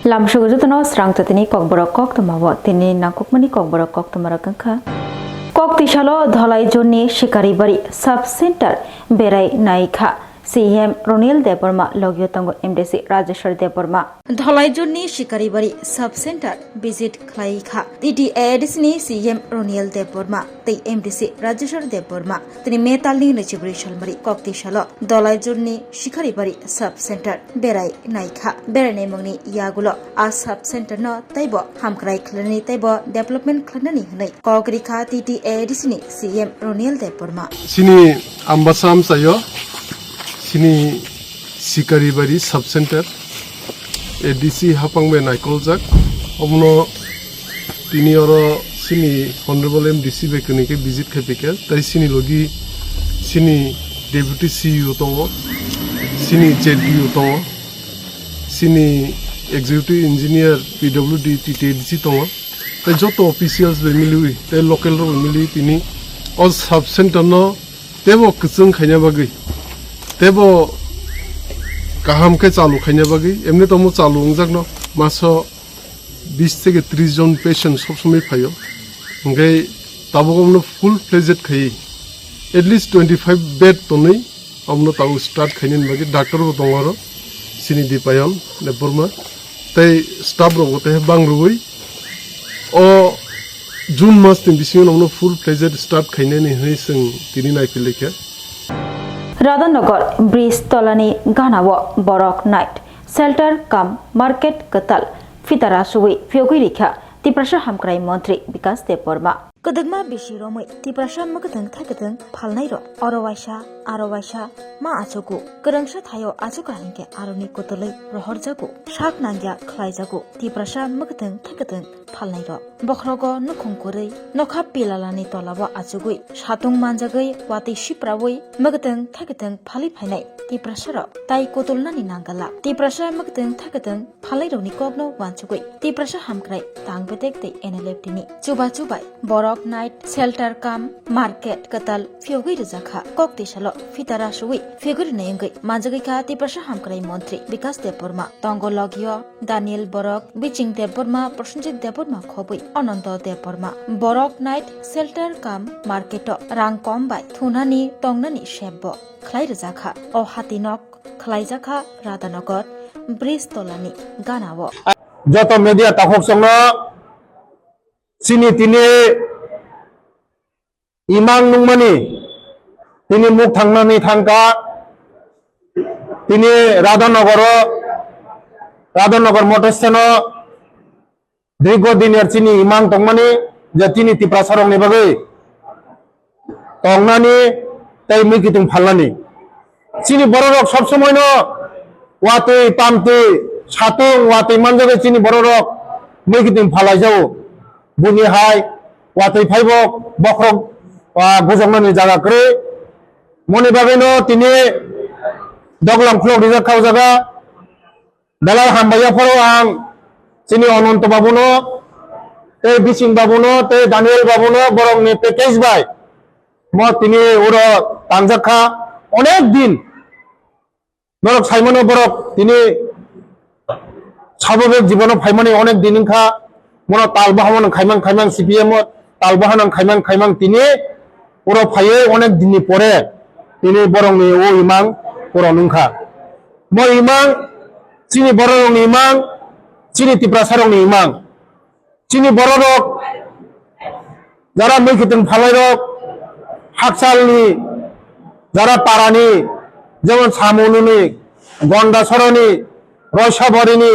Lamshugujutono Swrangchati Kokborok Koktwma tini Kokborok Kokborok Koktwma rakangkha Koktishalo dhalai jonni shikari bari sub center berai naikha CM Ronil Deborma Logyotango MDC Rajeshwar Deborma dhalai jonni shikari bari sub center visit khlaikha TTADSni CM Ronil Deborma tei MDC Rajeshwar Deborma tini metalni nechibri shalmari Koktishalo dhalai jonni shikari bari sub center berai naikha berai mangni yagulo a sub center no taibo hamkrai khlani taibo development khlani hnai Kokrikha TTADSni CM Ronil Deborma sini ambasam sayo sini sikaribari sub center ADC hapangbe naikolzak omno tini oro sini honorable MDC bekunike visit khapike tai sini logi sini deputy CEO tongo sini JDU tongo sini executive engineer PWD TTADC tongo tai joto officials be milui tai local ro milui tini all sub center no tebo kchung khanya bagi tebo kaham ke chalu khanya bagi emne tomo chalu ungjak no maso 20 থেকে 30 জন patient সব সময় পাইও ngai tabogomno full fledged khai at least 25 bed tonai amno taw start khainin bagi doctor bo dongaro sini dipayon leborma tai staff ro gote bangrui o june mas tin bisin amno full fledged start khaine ni hei sing tini nai pileke Radhanagar Bridge Tolani Ganawa Borok Night Shelter Kam Market Katal Fitara Suwi Fiogirikha Tiprasha Hamkrai Montri Vikas Deborma Kodagma Bishiromoi Tiprasha Makatang Takatang Palnairo Orowaisha Ma Achoku Karangsha Thayo Achokahinke Aroni Kotolai Rohorjaku Shak Nangya Klaijaku Tiprasha Makatang Takatang Palnairo Bokhrogo Nukhongkurei Nokha Pilalani Tolawa Achugui Shatung Manjagai Wati Shiprawoi Makatang Takatang Pali Phainai Tiprashara Tai Kotolnani Nangala Tiprasha Makatang Takatang Phalairo Nikogno Wanchugui Tiprasha Hamkrai Tangbetek Te Eneleptini Chubai Borok Night Shelter Kam Market Katal Fiogui Zakha Koktishalo Fitara Shui Figure Nengai Manjagika Tiprasha Hamkrai Montri Vikas Deborma Tongo Logio Daniel Borok Biching Deborma Prosenjit Deborma Khobui Ananta Deborma Borok Night Shelter Kam Marketo Rang Kombai Thunani Tongnani Shebbo Khlai Zakha O Hatinok Khlai Zakha Radhanagar Bridge Tolani Ganawo Joto media tahok songo sini tini imang nungmani tini muk thangnani thangka tini Radhanagar motor stano dirigo diner sini imang tongmani je tini tiprasarong ni bagai tongnani tai mikitung phalani sini bororok sob somoy no watui pamti satung watui manjage sini bororok mikitung phalai jau buni hai watui phaibok bokrok gojongmani jaga kre moni babeno tini doglam khlok rijak khau jaga dalai hambaya phoro ang sini Ananta babuno te Biching babuno te Daniel babuno borok ni package bai mo tini uro tangjakha onek din borok saimono borok tini sabobek jibono phaimani onek din kha mono talbahamon khaimang CPM talbahanang khaimang tini uro phaye onek dinni pore tini borongni o imang poro nungkha mo imang chini bororongni imang chini tiprasarongni imang chini bororok jara mekitung phalairok haksalni jara parani jemon samuluni gondasaroni roysabarini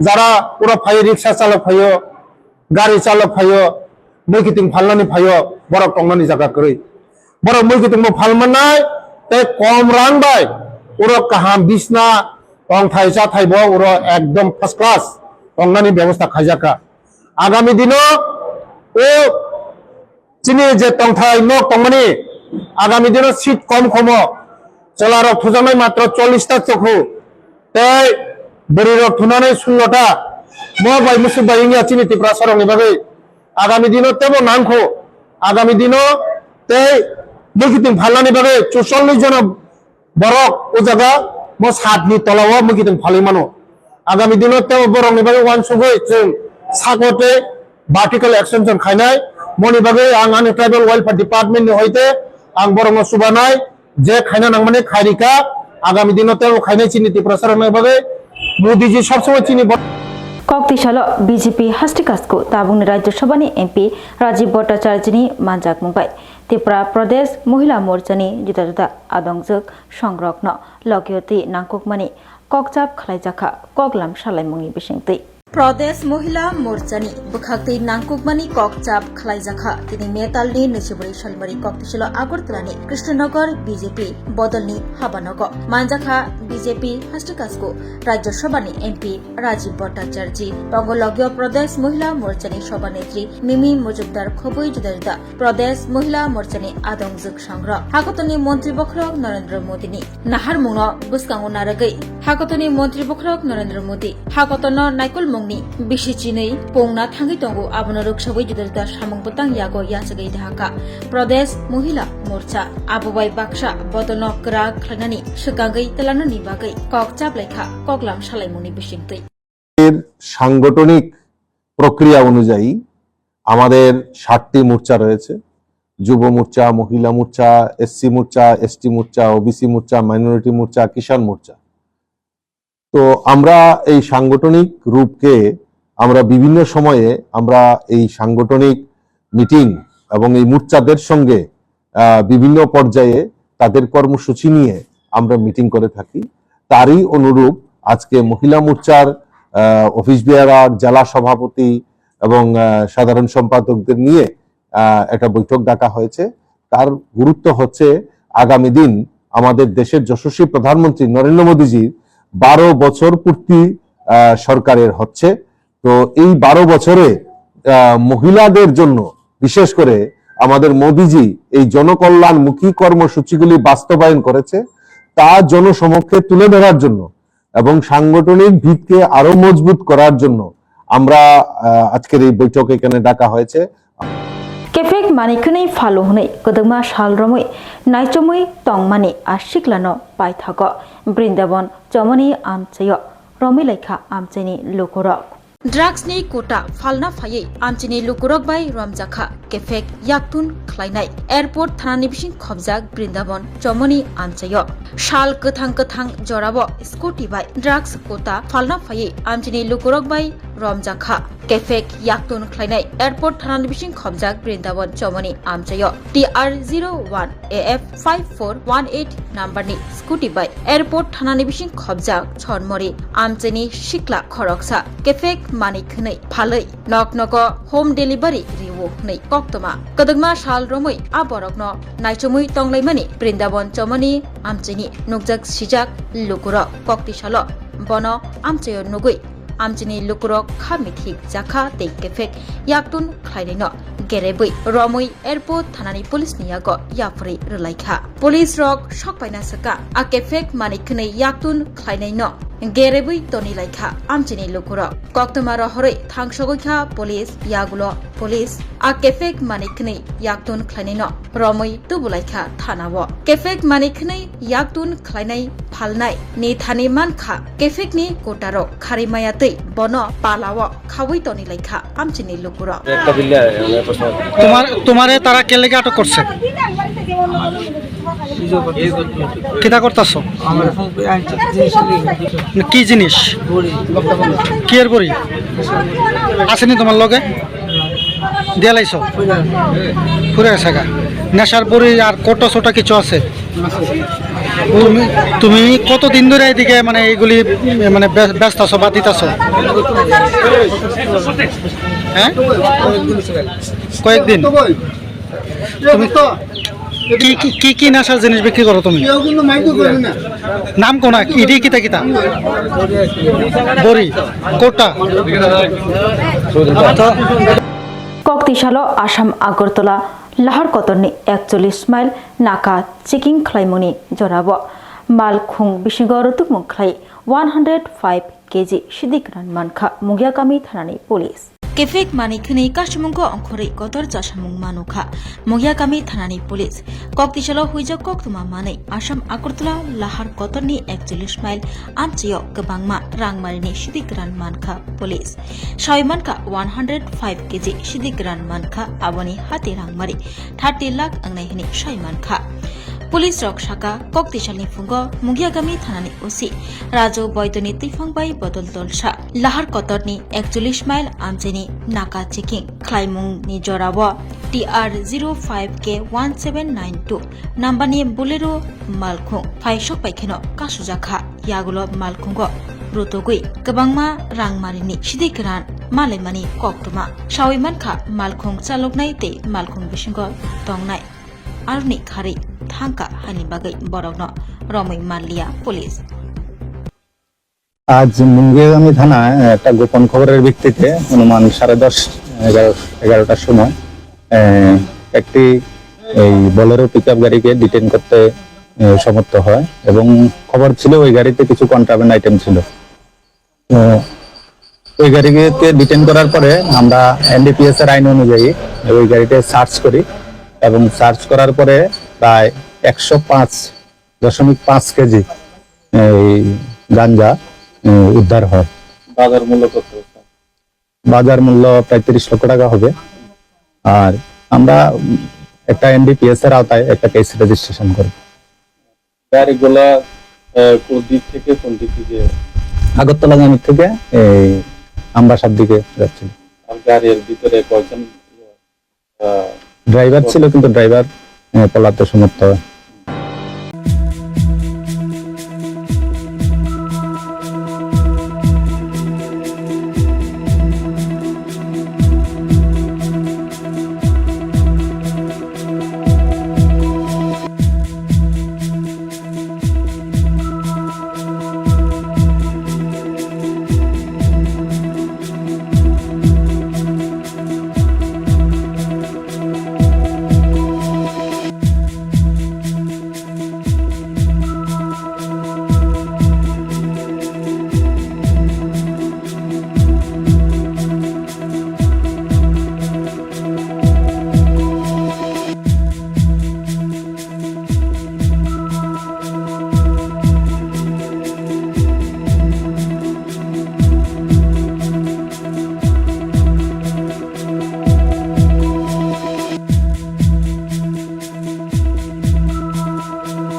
jara uro phaye riksha chalok phayo gari chalok phayo mekitung phalnani phayo borok tongnani jaga krei borok mekitung mo phalmanai te kom rang bai uro kaham bisna tong thaisa thaibo uro ekdom first class tongnani ব্যবস্থা খাইজাকা আগামী দিনো ও চিনি যে tong thai nok tongmani আগামী দিনো seat কম চলারক থুজানাই মাত্র 40টা চখু তাই বরিরক থুনানে 16টা mo bai musu bai ingia chini tiprasarong ni bagai আগামী দিনো তেবো নাংখো আগামী দিনো তাই mekitung phalani bagai 44 জন borok o jaga mo 7 ni tolawo mekitung phalai mano आगामी दिनाव तेव बरंनि बागै वानसुगै जों सागते भार्टिकल एक्सटेंशन खायनाय मनि बागै आं आंनि ट्राइबेल वेलफेयार डिपार्टमेन्टनि हयते आं बरंनो सुबानाय जे खायना नांमाने खायरिका आगामी दिनाव तेव खायनाय चिनि प्रसारण बागै मोदी जी सबसे चिनि Koktisalo BJP Hastikasku tabung Rajya Sabhani MP Rajiv Bhattacharjini manjak mungbai Tripura Pradesh Mohila Morchani juda-juda adongjak songrokno logyoti nangkukmani kokchap khlaijaka koklam salaimungni bisingtwi Pradesh Mohila Morchani bukhakti nangkukmani kokchap khlaijaka tini metalni nisiburi salmari Koktisalo Agartalani Krishnagar BJP bodolni habanogo manjaka BJP Hastikasku Rajya Sabhani MP Rajiv Bhattacharji Bangologyo Pradesh Mohila Morchani Sabhanetri Mimi Mujumdar khobui juda-juda Pradesh Mohila Morchani adongjak songra Hakotoni Montri Bokrok Narendra Modi ni nahar mungno buskango naragai Hakotoni Montri Bokrok Narendra Modi Hakotono naikul ni bisi chinei pongna thangi tongo abono ruksabai juda-juda samung petang yago yasagai dhaka Pradesh Mohila Morcha abubai baksa bodono kra khlangani sukangai telanani bagai kokchap lekha koklam salaimuni bisingtwi এর সাংগঠনিক প্রক্রিয়া অনুযায়ী আমাদের 7টি মোর্চা রয়েছে যুব মোর্চা মহিলা মোর্চা SC মোর্চা ST মোর্চা OBC মোর্চা minority মোর্চা কিষাণ মোর্চা তো আমরা এই সাংগঠনিক রূপকে আমরা বিভিন্ন সময়ে আমরা এই সাংগঠনিক মিটিং এবং এই মোর্চাদের সঙ্গে বিভিন্ন পর্যায়ে তাদের কর্মসূচি নিয়ে আমরা মিটিং করে থাকি তারই অনুরূপ আজকে মহিলা মোর্চার অফিস বেয়ারার জেলা সভাপতি এবং সাধারণ সম্পাদকদের নিয়ে একটা বৈঠক ডাকা হয়েছে তার গুরুত্ব হচ্ছে আগামী দিন আমাদের দেশের যশস্বী প্রধানমন্ত্রী নরেন্দ্র মোদীজির 12 বছর পূর্তি সরকারের হচ্ছে তো এই 12 বছরে মহিলাদের জন্য বিশেষ করে আমাদের মোদীজি এই জনকল্যাণমুখী কর্মসূচিগুলি বাস্তবায়ন করেছে তা জনসমক্ষে তুলে ধরার জন্য এবং সাংগঠনিক ভিতকে আরো মজবুত করার জন্য আমরা আজকের এই বৈঠক এখানে ডাকা হয়েছে Kefek manikunai falu hunai Koktwma salromui naichamui tongmani ashiklano paithago Brindaban chomoni amchayo romilaikha amchaini lukurok Drugs ni kota falna phayei amchini lukurok bai ramjakha kefek yaktun khlainai airport thanani bising khobjak Brindaban chomoni amchayo shal kathang jorabo scooty bai drugs kota falna phayei amchini lukurok bai ramjakha kefek yaktun khlainai airport thanani bising khobjak Brindaban chomoni amchayo TR01 AF 5418 number ni scooty bai airport thanani bising khobjak chormori amchini shikla khoroksa kefek Mani khnai phalai noknogo home delivery riwo nei Koktwma Koktwma salromui aborokno naichamui tonglaimani Brindaban chomoni amchini nukjak sijak lukurok koktisalo bono amchayo nugui amchini lukurok khamithik jakha tei kefek yaktun khlainaino gerebui romui airport thanani police niyago yapuri rulaikha police rok sokpaina saka a kefek mani khnai yaktun khlainaino gerebui toni laikha amchini lukurok Koktwma rohorei thangsogoikha police yagulo police a kefek mani khnai yaktun khlainaino romui tubulaikha thanawo kefek mani khnai yaktun khlainai phalnai ni thani mankha kefek ni kotarok kharimayatei bono palawo khawai toni laikha amchini lukurok তোমারে তারা কে লেগে আটক করছে কিটা করতেছ কি জিনিস কি এর বড়ি আসেনি তোমার লগে দিয়ে লাইছ ফুরে গেছে গা নেশার বড়ি আর কোটো ছোটা কিছু আছে তুমি কতদিন ধরে এদিকে মানে এইগুলি মানে ব্যস্ত আছো বা দিতেছ হ্যাঁ কয়েকদিন তুমি কি কি নেশার জিনিস বিক্রি করো তুমি নাম কোনা ইডি কিতা কিতা বড়ি কোটা Koktisalo Assam Agartala Lahar Kotorni 41 mile Naka checking khlaimuni jorabo mal khung bisingorotuk mukhlai 105 kg Shidikran mankha Mugyakami thanani police Kefek mani khini kasumungko angkhori kotor jasamung manukha Mogyagami thanani police Koktisalo huijak Koktwma mani Assam Agartala Lahar kotorni 41 mile amchio kebangma rangmarini sidikran mankha police Shaimanka 105 kg sidikran mankha aboni hati rangmari 30 lakh angnai hini Shaimanka Police Rok Shaka Koktisalni Fungo Mogyagami Thanani Osi Rajo Boydoni Tifangbai Bodol Dolsha Lahar Kotorni 41 mile Amjeni Naka Checking Klaimung ni Jorawa TR05K1792 Nambani Bolero Malkhung Phaishok Paikeno Kasujakha Yagulo Malkhungo Rotogui Kabangma Rangmarini Sidikran Malemani Koktwma Shawimankha Malkhung Chaloknai te Malkhung Bishingo Tongnai Arni Khari Thangka Hani Bagai Borogno Romoi Malia Police আজ মুঙ্গিয়াগামী থানায় একটা গোপন খবরের ভিত্তিতে অনুমান 10:30-11টার সময় একটি এই বোলেরো পিকআপ গাড়িকে ডিটেইন করতে সমর্থ হয় এবং খবর ছিল ওই গাড়িতে কিছু কন্ট্রাব্যান্ড আইটেম ছিল। তো ওই গাড়িকে ডিটেইন করার পরে আমরা এনডিপিএস এর আইন অনুযায়ী ওই গাড়িতে সার্চ করি এবং সার্চ করার পরে প্রায় 105.5 কেজি গাঞ্জা উদ্ধার হয়। বাজার মূল্য কত? বাজার মূল্য প্রায় 30 লক্ষ টাকা হবে। আর আমরা একটা এনডিপিএস এর আওতায় একটা কেস রেজিস্ট্রেশন করি। গাড়িগুলা কোন দিক থেকে আগরতলাগামী থেকে আমবাসার দিকে যাচ্ছিল। আর গাড়ির ভিতরে কয়জন ড্রাইভার ছিল, কিন্তু ড্রাইভার পলাতে সমর্থ হয়।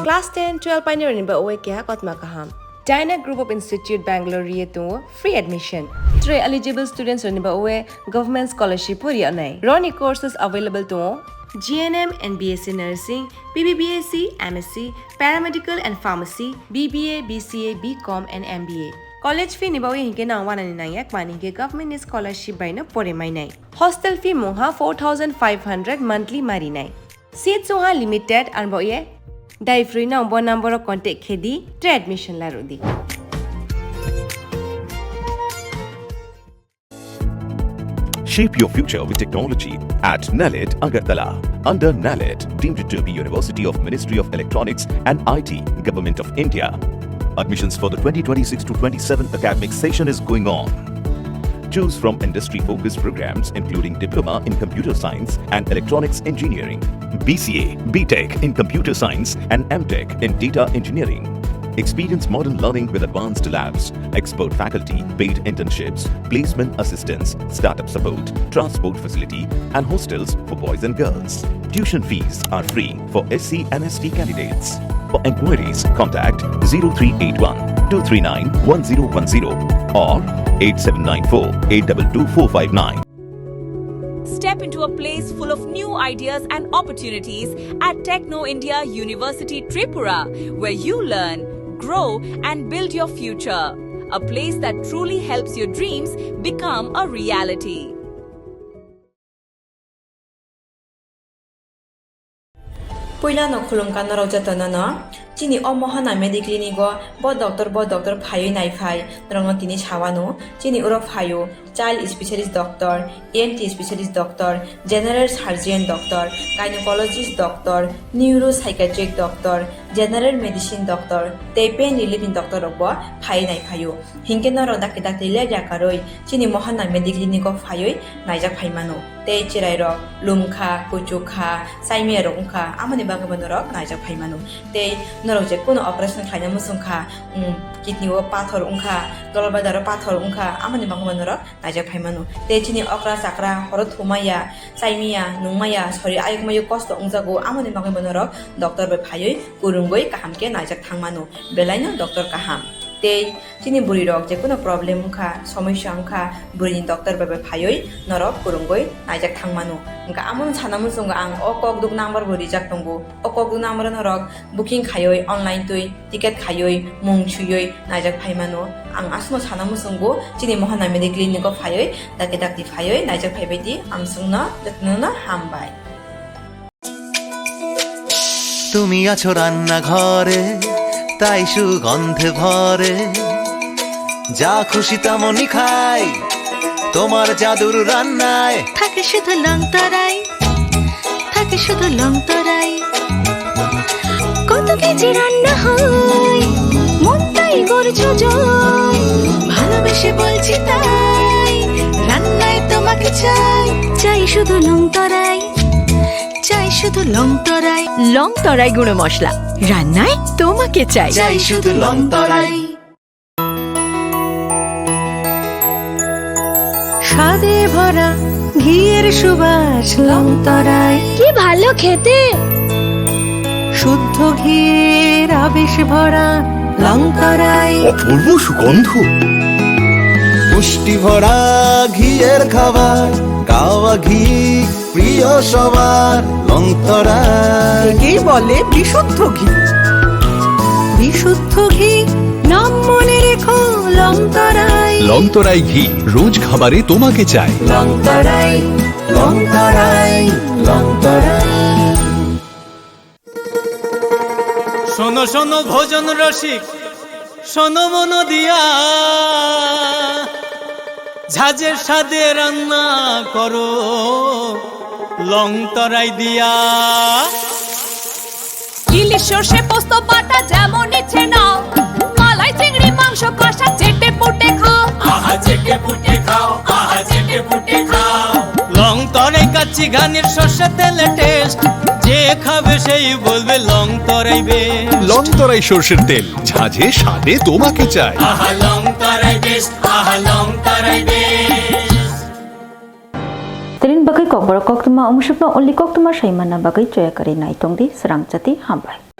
Class 10-12 pioneer ni ba oe kya Koktwma kaham. Dyna Group of Institute Bangalore riye to free admission. 3 eligible students ni ba oe government scholarship puri anai. Roni courses available to GNM and BSc Nursing, BBBSc, MSc, Paramedical and Pharmacy, BBA, BCA, BCom and MBA. College fee ni ba oe hinke na 199 yak mani ke government scholarship by na pore mai nai. Hostel fee moha 4500 monthly mari nai. Seats moha limited and ba oe Dai free na bo number of contact khedi tre admission la rodi. Shape your future with technology at NALED Agartala. Under NALED, deemed to be University of Ministry of Electronics and IT, Government of India. Admissions for the 2026-27 academic session is going on. Choose from industry-focused programs including Diploma in Computer Science and Electronics Engineering, BCA, BTech in Computer Science and MTech in Data Engineering. Experience modern learning with advanced labs, expert faculty, paid internships, placement assistance, startup support, transport facility and hostels for boys and girls. Tuition fees are free for SC and ST candidates. For enquiries, contact 0381 239 1010 or 8794-822-459. Step into a place full of new ideas and opportunities at Techno India University Tripura, where you learn, grow and build your future. A place that truly helps your dreams become a reality. Puila no khulum ka no rauja tanana chini o mohana mediclinic go bo doctor phayo nai phai norong tini sawano chini uro phayo child specialist doctor, ENT specialist doctor, general surgeon doctor, gynecologist doctor, neuropsychiatric doctor, general medicine doctor, tei pain relieving doctor rokbo phai nai phayo. Hingke norok dakte le jakaroi chini mohana mediclinic go phayoi naijak phaimano. Tei chirai rok lumkha, kuchukha, saimia rok ungkha amoni bagabo norok naijak phaimano. Tei norok je kono operation khaina musungkha kidney o pathor ungkha, dolbadar pathor ungkha amoni bagabo norok naijak phaimano. Tei chini okra sakra horo thumaya, saimia, nungmaya, sori ayukmayu kosto ungjago amoni bagabo norok doctor bai phayoi kurungoi kahamke naijak thangmano. Belaino doctor kaham. Tei chini buri rok je kono problem ungkha, somosya ungkha buri doctor bai phayoi norok kurungoi naijak thangmano. Engka amon sanamun sunga ang okok duk number buri jak tongo. Okok duk number norok booking khayoi online tui ticket khayoi mung chuyoi naijak phaimano. Ang asno sanamun sungo chini mohana mediclinic go phayoi dakti phayoi naijak phaibaidi ang sungna datnuna hambai. তুমি আছো রান্না ঘরে তাই সুগন্ধে ভরে যা খুশি তেমনই খাই তোমার জাদুর রান্নায় থাকে শুধু লংতরাই থাকে শুধু লংতরাই কত কেজি রান্না হয় মন তাই করছো জয় ভালোবেসে বলছি তাই রান্নায় তোমাকে চাই চাই শুধু লংতরাই চাই শুধু লংতরাই লংতরাই গুঁড়ো মশলা রান্নায় তোমাকে চাই চাই শুধু লংতরাই স্বাদে ভরা ঘিয়ের সুবাস লংতরাই কি ভালো খেতে শুদ্ধ ঘিয়ের আবেশ ভরা লংতরাই অপূর্ব সুগন্ধ পুষ্টি ভরা ঘিয়ের খাবার গাওয়া ঘি প্রিয় সবার লংতরাই কি বলে বিশুদ্ধ ঘি বিশুদ্ধ ঘি নাম মনে রেখো লংতরাই লংতরাই ঘি রোজ খাবারে তোমাকে চাই লংতরাই লংতরাই লংতরাই শোনো শোনো ভোজন রসিক শোনো মন দিয়া ঝাঁঝের স্বাদে রান্না করো লংতরাই দিয়া ইলিশ সর্ষে পোস্ত বাটা যেমন ইচ্ছে নাও মালাই চিংড়ি মাংস কষা চেটে পুটে খাও আহা চেটে পুটে খাও আহা চেটে পুটে খাও লংতরাই কাচ্চি ঘানির সর্ষে তেলে টেস্ট যে খাবে সেই বলবে লংতরাই বেশ লংতরাই সর্ষের তেল ঝাঁঝে স্বাদে তোমাকে চাই আহা লংতরাই বেশ আহা লংতরাই বেশ Telin bagai kokborok koktwma umusupno only koktwma saimana bagai coya kari naitong di Swrangchati hambai.